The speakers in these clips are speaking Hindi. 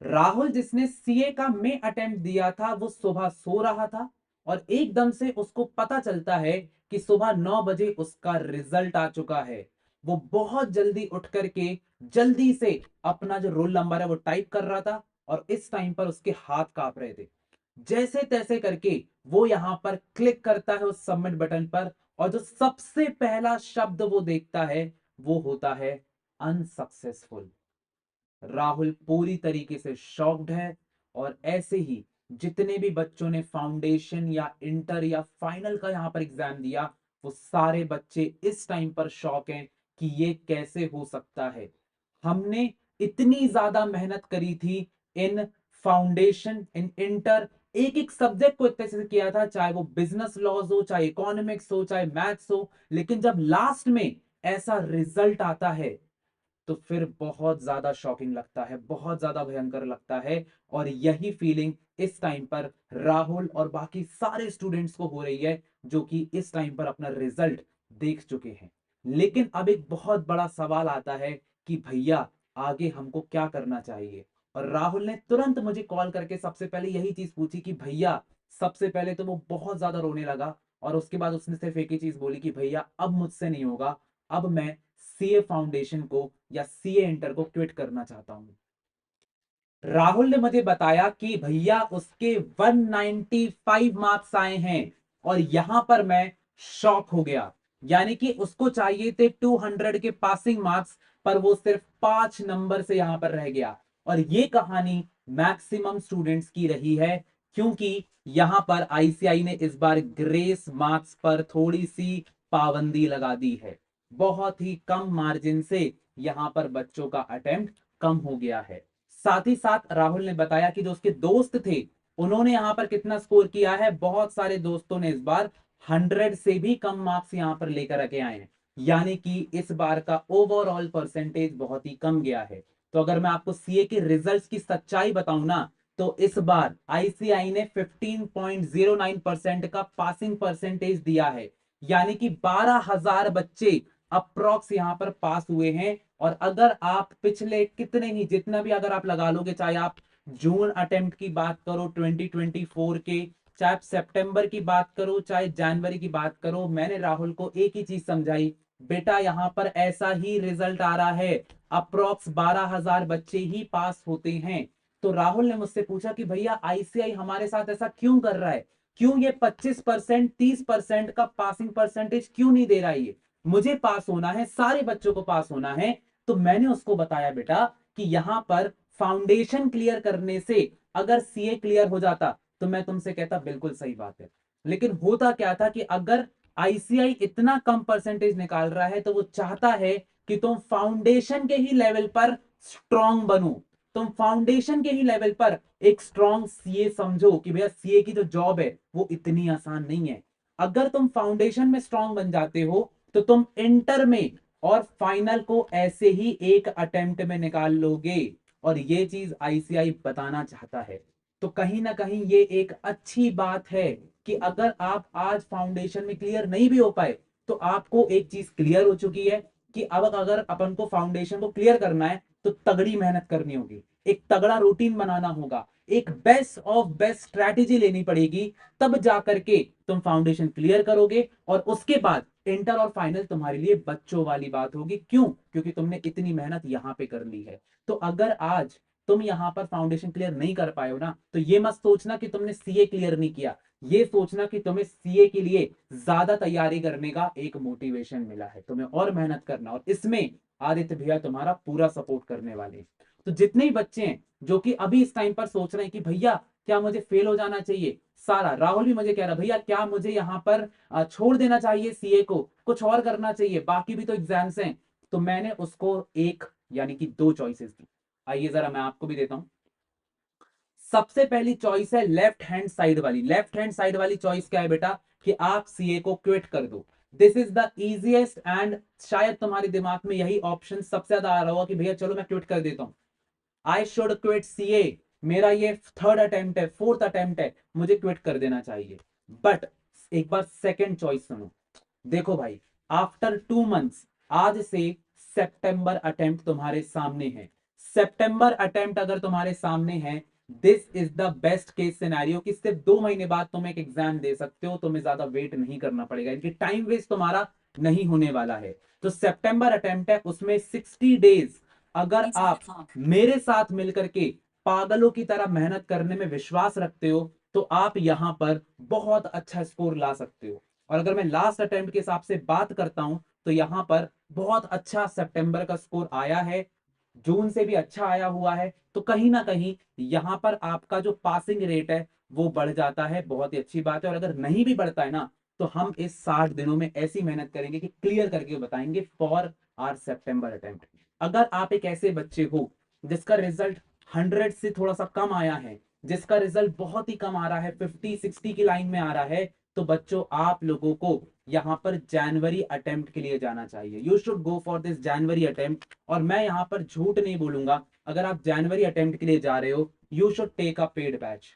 राहुल जिसने सीए का में अटेम्प्ट दिया था वो सुबह सो रहा था और एकदम से उसको पता चलता है कि सुबह 9 बजे उसका रिजल्ट आ चुका है। वो बहुत जल्दी उठ करके जल्दी से अपना जो रोल नंबर है वो टाइप कर रहा था और इस टाइम पर उसके हाथ कांप रहे थे। जैसे तैसे करके वो यहां पर क्लिक करता है उस सबमिट बटन पर और जो सबसे पहला शब्द वो देखता है वो होता है अनसक्सेसफुल। राहुल पूरी तरीके से शॉक्ड है और ऐसे ही जितने भी बच्चों ने फाउंडेशन या इंटर या फाइनल का यहां पर एग्जाम दिया वो सारे बच्चे इस टाइम पर शॉक हैं कि ये कैसे हो सकता है। हमने इतनी ज्यादा मेहनत करी थी इन फाउंडेशन इन इंटर, एक एक सब्जेक्ट को इतने से किया था, चाहे वो बिजनेस लॉज हो, चाहे इकोनॉमिक्स हो, चाहे मैथ्स हो, लेकिन जब लास्ट में ऐसा रिजल्ट आता है तो फिर बहुत ज्यादा शॉकिंग लगता है, बहुत ज्यादा भयंकर लगता है। और यही फीलिंग इस टाइम पर राहुल और बाकी सारे स्टूडेंट्स को हो रही है जो कि इस टाइम पर अपना रिजल्ट देख चुके हैं। लेकिन अब एक बहुत बड़ा सवाल आता है कि भैया आगे हमको क्या करना चाहिए। और राहुल ने तुरंत मुझे कॉल करके सबसे पहले यही चीज पूछी कि भैया, सबसे पहले तो वो बहुत ज्यादा रोने लगा और उसके बाद उसने सिर्फ एक ही चीज बोली कि भैया अब मुझसे नहीं होगा, अब मैं सीए फाउंडेशन को या सीए इंटर को क्विट करना चाहता हूं। राहुल ने मुझे बताया कि भैया उसके 195 मार्क्स आए हैं और यहां पर मैं शॉक हो गया। यानी कि उसको चाहिए थे 200 के पासिंग मार्क्स, पर वो सिर्फ 5 नंबर से यहां पर रह गया। और ये कहानी मैक्सिमम स्टूडेंट्स की रही है, क्योंकि यहां पर आईसीआई ने इस बार ग्रेस मार्क्स पर थोड़ी सी पाबंदी लगा दी है। बहुत ही कम मार्जिन से यहां पर बच्चों का अटेम्प्ट कम हो गया है। साथ ही साथ राहुल ने बताया कि जो उसके दोस्त थे उन्होंने यहां पर कितना स्कोर किया है, बहुत सारे दोस्तों ने इस बार 100 से भी कम मार्क्स यहां पर लेकर के आए हैं। यानी कि इस बार का ओवरऑल परसेंटेज बहुत ही कम गया है। तो अगर मैं आपको सीए के रिजल्ट्स की सच्चाई बताऊं ना, तो इस बार आईसीआई ने 15.09% का पासिंग परसेंटेज दिया है। यानी कि 12,000 बच्चे अप्रोक्स यहां पर पास हुए हैं। और अगर आप पिछले कितने ही जितना भी अगर आप लगा लोगे, चाहे आप जून अटेम्प्ट की बात करो 2024 के, चाहे आप सितंबर की बात करो, चाहे जनवरी की बात करो, मैंने राहुल को एक ही चीज समझाई, बेटा यहां पर ऐसा ही रिजल्ट आ रहा है, अप्रोक्स 12,000 बच्चे ही पास होते हैं। तो राहुल ने मुझसे पूछा कि भैया आईसीआई हमारे साथ ऐसा क्यों कर रहा है, क्यों ये 25% 30% का पासिंग परसेंटेज क्यों नहीं दे रहा है। ये मुझे पास होना है, सारे बच्चों को पास होना है। तो मैंने उसको बताया बेटा कि यहां पर फाउंडेशन क्लियर करने से अगर सीए क्लियर हो जाता तो मैं तुमसे कहता बिल्कुल सही बात है। लेकिन होता क्या था कि अगर आईसीआई इतना कम परसेंटेज निकाल रहा है तो वो चाहता है कि तुम फाउंडेशन के ही लेवल पर स्ट्रांग बनो, तुम फाउंडेशन के ही लेवल पर एक स्ट्रांग सीए समझो कि भैया सीए की जो जॉब है वो इतनी आसान नहीं है। अगर तुम फाउंडेशन में स्ट्रांग बन जाते हो तो तुम इंटर में और फाइनल को ऐसे ही एक अटेम्प्ट में निकाल लोगे। और ये चीज आईसीआई बताना चाहता है। तो कहीं ना कहीं ये एक अच्छी बात है कि अगर आप आज फाउंडेशन में क्लियर नहीं भी हो पाए तो आपको एक चीज क्लियर हो चुकी है कि अब अगर अपन को फाउंडेशन को क्लियर करना है तो तगड़ी मेहनत करनी होगी, एक तगड़ा रूटीन बनाना होगा, एक बेस्ट ऑफ बेस्ट स्ट्रैटेजी लेनी पड़ेगी, तब जाकर के तुम फाउंडेशन क्लियर करोगे। और उसके बाद इंटर और फाइनल तुम्हारे लिए बच्चों वाली बात होगी। क्यों? क्योंकि तुमने इतनी मेहनत यहां पे कर ली है। तो अगर आज तुम यहां पर फाउंडेशन क्लियर नहीं कर पाए हो ना, तो ये मत सोचना कि तुमने सीए क्लियर नहीं किया, ये सोचना कि तुम्हें सीए के लिए ज्यादा तैयारी करने का एक मोटिवेशन मिला है, तुम्हें और मेहनत करना, और इसमें आदित्य भैया तुम्हारा पूरा सपोर्ट करने वाले हैं। तो जितने भी बच्चे हैं जो कि अभी इस टाइम पर सोच रहे हैं कि भैया क्या मुझे फेल हो जाना चाहिए, सारा राहुल भी मुझे कह रहा भैया क्या मुझे यहाँ पर छोड़ देना चाहिए सीए को, कुछ और करना चाहिए, बाकी भी तो एग्जाम्स हैं। तो मैंने उसको एक यानी कि दो चॉइसेस दी। आइए जरा मैं आपको भी देता हूं। सबसे पहली चॉइस है लेफ्ट हैंड साइड वाली। लेफ्ट हैंड साइड वाली चॉइस क्या है बेटा, कि आप सीए को क्विट कर दो। This is the easiest and शायद तुम्हारे दिमाग में यही ऑप्शन सबसे ज्यादा आ रहा होगा कि भैया चलो मैं क्विट कर देता हूं, आई शुड क्विट सीए, मेरा ये थर्ड अटेम्प्ट है, फोर्थ अटेम्प्ट है, मुझे क्विट कर देना चाहिए। बट एक बार सेकेंड चॉइस सुनो। देखो भाई, आफ्टर 2 मंथ्स, आज से सितंबर अटेम्प्ट तुम्हारे सामने है। सितंबर अटेम्प्ट अगर तुम्हारे सामने है, this is the best case scenario कि सिर्फ 2 महीने बाद तुम एक एग्जाम दे सकते हो, तुम्हें ज्यादा वेट नहीं करना पड़ेगा, इनकी टाइम वेस्ट तुम्हारा नहीं होने वाला है। तो सितंबर अटेम्प्ट है, उसमें 60 डेज अगर आप मेरे साथ मिलकर के पागलों की तरह मेहनत करने में विश्वास रखते हो तो आप यहां पर बहुत अच्छा स्कोर ला सकते हो। और अगर मैं लास्ट अटेम्प्ट के हिसाब से बात करता हूं तो यहां पर बहुत अच्छा सितंबर का स्कोर आया है, जून से भी अच्छा आया हुआ है। तो कहीं ना कहीं यहां पर आपका जो पासिंग रेट है वो बढ़ जाता है, बहुत ही अच्छी बात है। और अगर नहीं भी बढ़ता है ना तो हम इस 60 दिनों में ऐसी मेहनत करेंगे कि क्लियर करके बताएंगे फॉर आर सितंबर अटेम्प्ट। अगर आप एक ऐसे बच्चे हो जिसका रिजल्ट 100 से थोड़ा सा कम आया है, जिसका रिजल्ट बहुत ही कम आ रहा है, 50-60 की लाइन में आ रहा है, तो बच्चों आप लोगों को यहां पर जनवरी अटेम्प्ट के लिए जाना चाहिए। You should go for this January attempt. और मैं यहां पर झूठ नहीं बोलूंगा, अगर आप जनवरी अटेम्प्ट के लिए जा रहे हो, you should take a paid batch.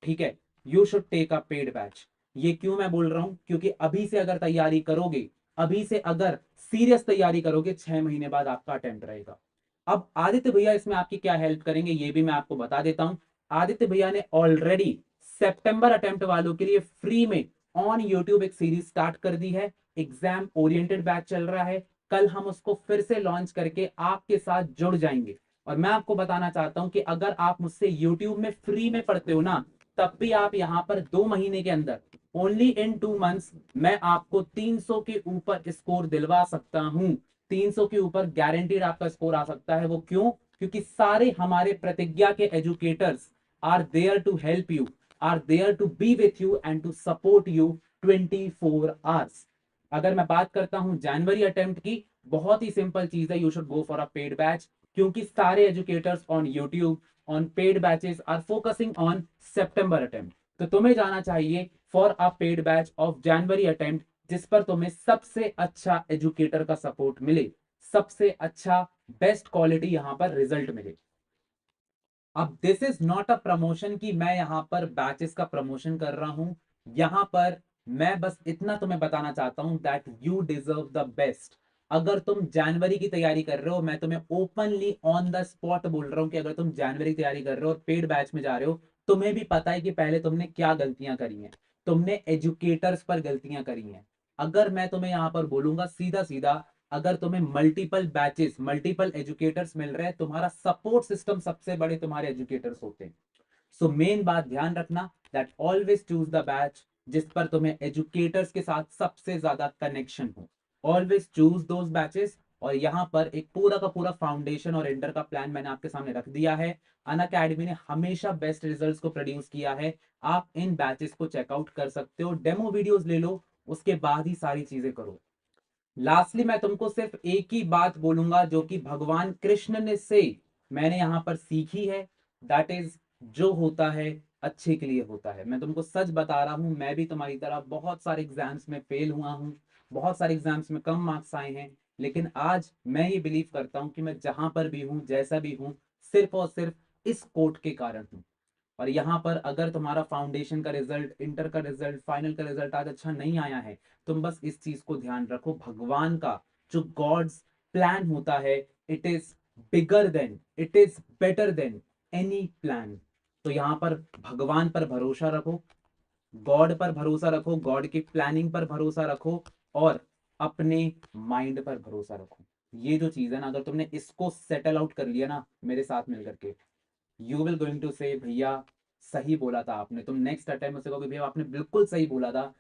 ठीक है, you should take a paid batch. ये क्यों मैं बोल रहा हूं, क्योंकि अभी से अगर तैयारी करोगे, अभी से अगर सीरियस तैयारी करोगे, 6 महीने बाद आपका अटेम्प्ट रहेगा। अब आदित्य भैया इसमें आपकी क्या हेल्प करेंगे ये भी मैं आपको बता देता हूं। आदित्य भैया ने ऑलरेडी सितंबर अटेम्प्ट वालों के लिए फ्री में ऑन यूट्यूब एक सीरीज स्टार्ट कर दी है, एग्जाम ओरिएंटेड बैच चल रहा है। कल हम उसको फिर से लॉन्च करके आपके साथ जुड़ जाएंगे। और मैं आपको बताना चाहता हूं कि अगर आप मुझसे यूट्यूब में फ्री में पढ़ते हो ना, तब भी आप यहां पर 2 महीने के अंदर, ओनली इन 2 मंथ्स, मैं आपको 300 के ऊपर स्कोर दिलवा सकता हूं। 300 के ऊपर गारंटीड आपका स्कोर आ सकता है। वो क्यों? क्योंकि सारे हमारे प्रतिज्ञा के educators are there to help you, are there to be with you and to support you 24 hours. अगर मैं बात करता हूं जनवरी अटेम्प्ट की, बहुत ही सिंपल चीज है, you should go for a paid batch. क्योंकि सारे educators on YouTube on paid batches are focusing on September attempt. तो तुम्हें जाना चाहिए for a paid batch of January attempt, जिस पर तुम्हें सबसे अच्छा एजुकेटर का सपोर्ट मिले, सबसे अच्छा बेस्ट क्वालिटी यहां पर रिजल्ट मिले। अब this is not a promotion कि मैं यहां पर बैचेस का प्रमोशन कर रहा हूं, यहां पर मैं बस इतना तुम्हें बताना चाहता हूं that you deserve the best. अगर तुम जनवरी की तैयारी कर रहे हो, मैं तुम्हें ओपनली ऑन द स्पॉट बोल रहा हूं कि अगर तुम जनवरी की तैयारी कर रहे हो और पेड बैच में जा रहे हो, तुम्हें भी पता है कि पहले तुमने क्या गलतियां करी हैं, तुमने एजुकेटर्स पर गलतियां करी हैं। अगर मैं तुम्हें यहां पर बोलूंगा सीधा सीधा, अगर तुम्हें मल्टीपल बैचेस मल्टीपल एजुकेटर्स मिल रहे हैं, तुम्हारा सपोर्ट सिस्टम सबसे बड़े तुम्हारे एजुकेटर्स होते हैं। सो मेन बात ध्यान रखना that always choose the batch जिस पर तुम्हें एजुकेटर्स के साथ सबसे ज्यादा कनेक्शन हो। Always choose those batches. और यहाँ पर एक पूरा का पूरा फाउंडेशन और इंटर का प्लान मैंने आपके सामने रख दिया है। अन अकेडमी ने हमेशा बेस्ट रिजल्ट्स को प्रोड्यूस किया है। आप इन बैचेस को चेकआउट कर सकते हो, डेमो वीडियोस ले लो, उसके बाद ही सारी चीजें करो। लास्टली मैं तुमको सिर्फ एक ही बात बोलूंगा जो कि भगवान कृष्ण ने से मैंने यहां पर सीखी है, दैट इज जो होता है अच्छे के लिए होता है। मैं तुमको सच बता रहा हूं, मैं भी तुम्हारी तरह बहुत सारे एग्जाम्स में फेल हुआ हूं, बहुत सारे एग्जाम्स में कम मार्क्स आए हैं, लेकिन आज मैं ये बिलीव करता हूं कि मैं जहां पर भी हूं, जैसा भी हूं, सिर्फ और सिर्फ इस कोट के कारण हूं। और यहाँ पर अगर तुम्हारा फाउंडेशन का रिजल्ट, इंटर का रिजल्ट, फाइनल का रिजल्ट आज अच्छा नहीं आया है, तुम बस इस चीज को ध्यान रखो, भगवान का जो गॉड्स प्लान होता है, it is bigger than, it is better than any plan. तो यहाँ पर भगवान पर भरोसा रखो, गॉड पर भरोसा रखो, गॉड की प्लानिंग पर भरोसा रखो, और अपने माइंड पर भरोसा रखो। ये जो चीज है ना, अगर तुमने इसको सेटल आउट कर लिया ना मेरे साथ मिलकर के, यू विल गोइंग टू से भैया सही बोला था आपने। तुम नेक्स्ट अटेम्प्ट में से कहोगे भैया आपने बिल्कुल सही बोला था,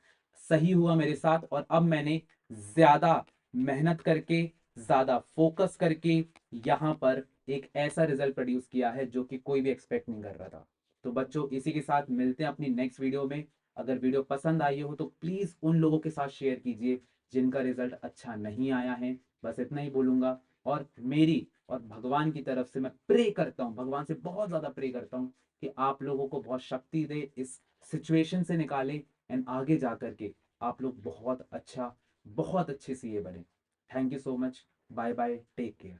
सही हुआ मेरे साथ, और अब मैंने ज्यादा मेहनत करके, ज्यादा फोकस करके यहाँ पर एक ऐसा रिजल्ट प्रोड्यूस किया है जो कि कोई भी एक्सपेक्ट नहीं कर रहा था। तो बच्चों इसी के साथ मिलते हैं अपनी नेक्स्ट वीडियो में। अगर वीडियो पसंद आई हो तो प्लीज उन लोगों के साथ शेयर कीजिए जिनका रिजल्ट अच्छा नहीं आया है। बस इतना ही बोलूंगा। और मेरी और भगवान की तरफ से मैं प्रे करता हूँ, भगवान से बहुत ज्यादा प्रे करता हूँ कि आप लोगों को बहुत शक्ति दे, इस सिचुएशन से निकाले, एंड आगे जा करके आप लोग बहुत अच्छा, बहुत अच्छे सीए बने। Thank you so much. Bye bye, take care.